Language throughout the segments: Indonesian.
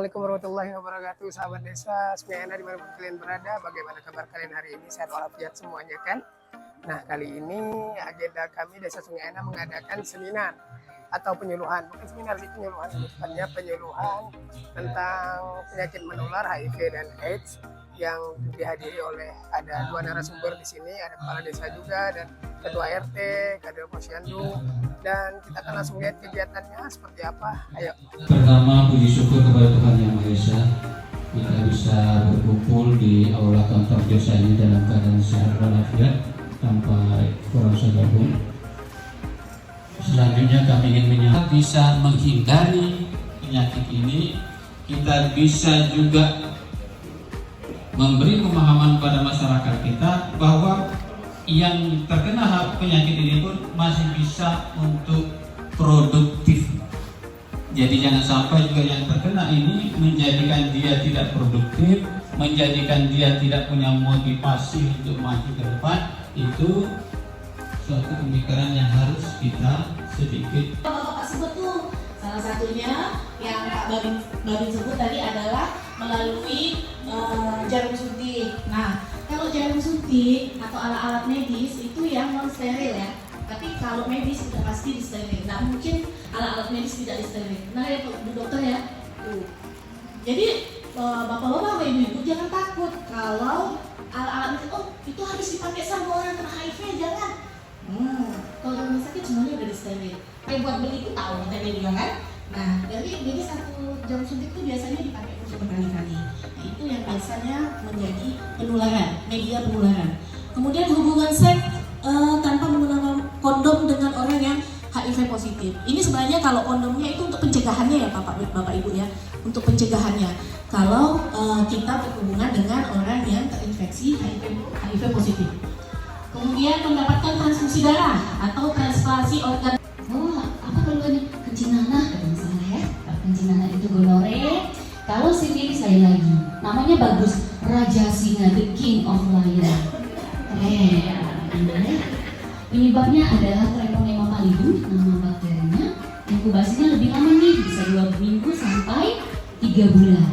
Assalamualaikum warahmatullahi wabarakatuh, sahabat desa Sungai Ena dimanapun kalian berada. Bagaimana kabar kalian hari ini? Sehat walafiat semuanya kan? Nah, kali ini agenda kami desa Sungai Ena mengadakan seminar atau penyuluhan, bukan seminar sih, penyuluhan, tepatnya penyuluhan tentang penyakit menular HIV dan AIDS yang dihadiri oleh ada dua narasumber di sini, ada kepala desa juga dan ketua RT, kader posyandu, dan kita akan langsung lihat kegiatannya seperti apa. Ayo. Pertama, puji syukur kepada Tuhan Yang Maha Esa, kita bisa berkumpul di aula kantor desa ini dalam keadaan sehat walafiat tanpa kurang sagabung. Selanjutnya kami ingin menyatakan bisa menghindari penyakit ini, kita bisa juga memberi pemahaman pada masyarakat kita bahwa yang terkena penyakit ini pun masih bisa untuk produktif. Jadi jangan sampai juga yang terkena ini menjadikan dia tidak produktif, menjadikan dia tidak punya motivasi untuk maju ke depan. Itu suatu pemikiran yang harus kita sedikit. Bapak sebut tuh salah satunya yang Pak Babin sebut tadi adalah melalui jarum suntik. Nah, kalau jarum suntik atau alat-alat medis itu yang non steril ya. Tapi kalau medis itu pasti disteril. Nah, mungkin alat-alat medis tidak disteril. Nah ya Bu Dokter ya. Jadi bapak-bapak, ibu-ibu jangan takut kalau alat-alat medis itu harus dipakai sama orang kena HIV, jangan. Kalau rumah sakit semuanya udah disteril. Kayak buat beli itu tahu kita juga kan. Nah, jadi satu jarum suntik itu biasanya dipakai untuk berkali-kali. Nah, itu yang biasanya menjadi penularan, media penularan. Kemudian hubungan seks tanpa menggunakan kondom dengan orang yang HIV positif. Ini sebenarnya kalau kondomnya itu untuk pencegahannya ya Bapak Ibu ya, untuk pencegahannya. Kalau kita berhubungan dengan orang yang terinfeksi HIV positif. Kemudian mendapatkan transfusi darah atau transplantasi organ. Apa keluarnya? Kencing nanah, kalau misalnya ya. Kencing nanah itu gonore. Kalau sifilis saya lagi, namanya bagus, Raja Singa, the King of Lion. Penyebabnya adalah Treponema pallidum, nama bakterinya. Inkubasinya lebih lama nih, bisa 2 minggu sampai 3 bulan.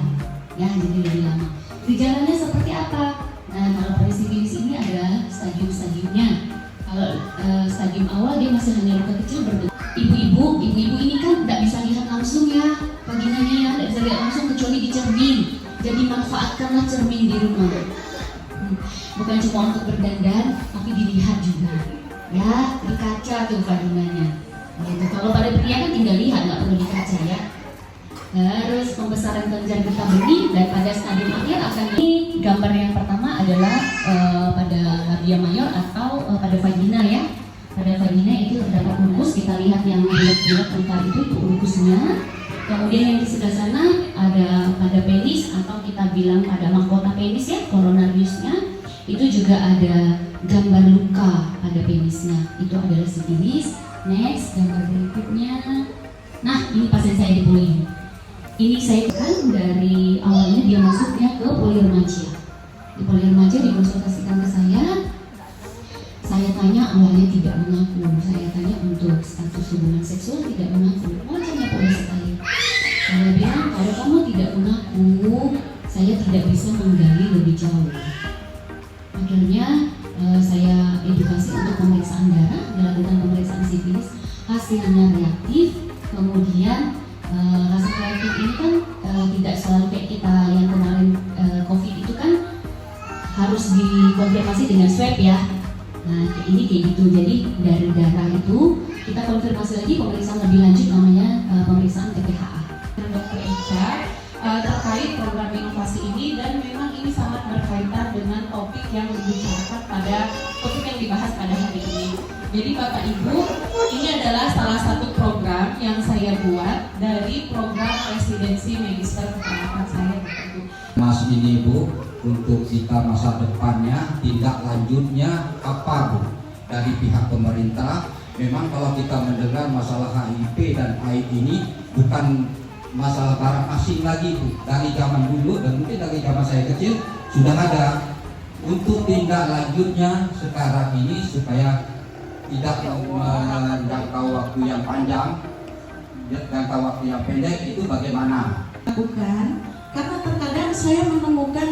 Ya, jadi lebih lama. Gejalanya seperti apa? Nah, kalau pada sifilis ini adalah stadium-stadiumnya. Kalau stadium awal dia masih hanya luka kecil berbentuk. Ibu-ibu ini kan tidak bisa lihat langsung ya, vaginanya ya, tidak bisa lihat langsung kecuali di cermin. Jadi manfaatkanlah cermin di rumah. Bukan cuma untuk berdandan, tapi dilihat juga. Ya, di kaca tuh vaginanya. Gitu. Kalau pada pria kan tinggal lihat, nggak perlu di kaca ya. Terus pembesaran kelenjar getah benih dan pada stadium akhir akan ini gambar yang pertama adalah pada labia mayor atau pada vagina ya. Pada vagina itu terdapat ulkus, kita lihat yang bulat-bulat tengkar itu ulkusnya. Kemudian yang di sebelah sana ada pada penis atau kita bilang pada mahkota penis ya, coronariusnya. Itu juga ada gambar luka pada penisnya. Itu adalah sifilis. Next, gambar berikutnya. Nah, ini pasien saya di poli. Ini saya kan dari awalnya dia masuknya ke poli remaja. Di poli remaja dikonsultasikan ke saya. Saya tanya awalnya tidak mengaku. Saya tanya untuk status hubungan seksual tidak mengaku. Wajahnya polos sekali. Saya bilang kalau kamu tidak mengaku, saya tidak bisa menggali lebih jauh. Akhirnya saya edukasi untuk pemeriksaan darah, dilakukan pemeriksaan sifilis, hasilnya reaktif. Kemudian hasil reaktif ini kan tidak selalu kayak kita yang kemarin COVID itu kan harus dikonfirmasi dengan swab ya. Nah ini kayak gitu, jadi dari darah itu kita konfirmasi lagi pemeriksaan lebih lanjut namanya pemeriksaan TPHA. Dr. Ica terkait program inovasi ini dan memang ini sangat berkaitan dengan topik yang dibicarakan pada topik yang dibahas pada hari ini. Jadi Bapak Ibu, ini adalah salah satu program yang saya buat dari program residensi magister kecamatan saya Bapak Ibu. Mas ini Bu, untuk kita masa depannya, tindak lanjutnya apa Bu? Dari pihak pemerintah, memang kalau kita mendengar masalah HIV dan AIDS ini bukan masalah barang asing lagi Bu. Dari zaman dulu dan mungkin dari zaman saya kecil sudah ada. Untuk tindak lanjutnya sekarang ini supaya tidak menjangkau waktu yang panjang, jangka waktu yang pendek itu bagaimana? lakukan karena terkadang saya menemukan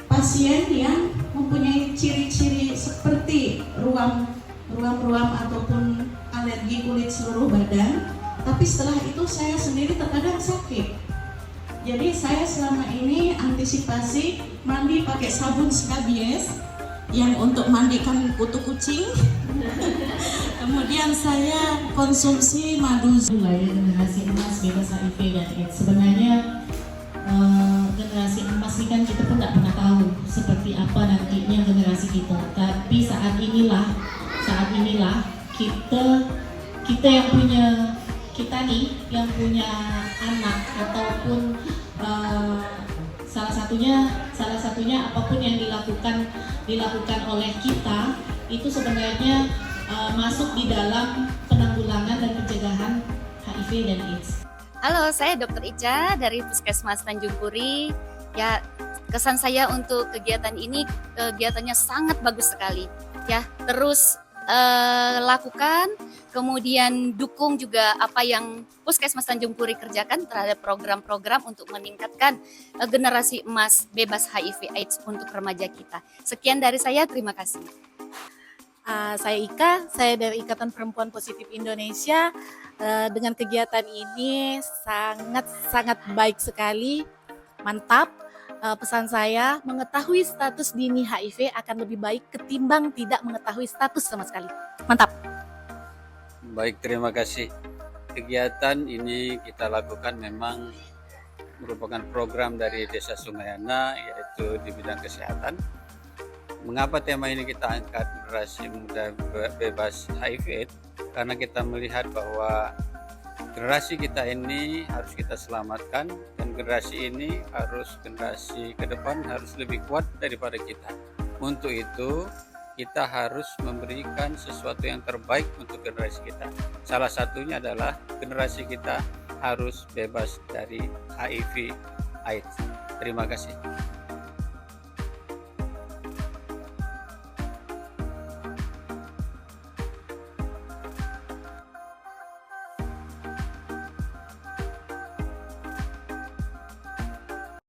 pasien yang mempunyai ciri-ciri seperti ruam ataupun alergi kulit seluruh badan, tapi setelah itu saya sendiri terkadang sakit. Jadi saya selama ini antisipasi mandi pakai sabun skabies yang untuk mandikan kutu kucing. Kemudian saya konsumsi madu Wilayah generasi emas bebas HIV dan AIDS. Sebenarnya generasi emas ini kan kita pun tidak pernah tahu seperti apa nantinya generasi kita. Tapi saat inilah kita yang punya anak ataupun salah satunya apapun yang dilakukan oleh kita itu sebenarnya masuk di dalam penanggulangan dan pencegahan HIV dan AIDS. Halo, saya Dr. Ica dari Puskesmas Tanjung Puri. Ya, kesan saya untuk kegiatan ini, kegiatannya sangat bagus sekali. Ya, terus lakukan, kemudian dukung juga apa yang Puskesmas Tanjung Puri kerjakan terhadap program-program untuk meningkatkan generasi emas bebas HIV/AIDS untuk remaja kita. Sekian dari saya, terima kasih. Saya Ika, saya dari Ikatan Perempuan Positif Indonesia. Dengan kegiatan ini sangat baik sekali, mantap. Pesan saya, mengetahui status dini HIV akan lebih baik ketimbang tidak mengetahui status sama sekali. Mantap. Baik, terima kasih. Kegiatan ini kita lakukan memang merupakan program dari Desa Sungaiana, yaitu di bidang kesehatan. Mengapa tema ini kita angkat generasi muda bebas HIV? Karena kita melihat bahwa generasi kita ini harus kita selamatkan, dan generasi ini generasi ke depan harus lebih kuat daripada kita. Untuk itu kita harus memberikan sesuatu yang terbaik untuk generasi kita. Salah satunya adalah generasi kita harus bebas dari HIV/AIDS. Terima kasih.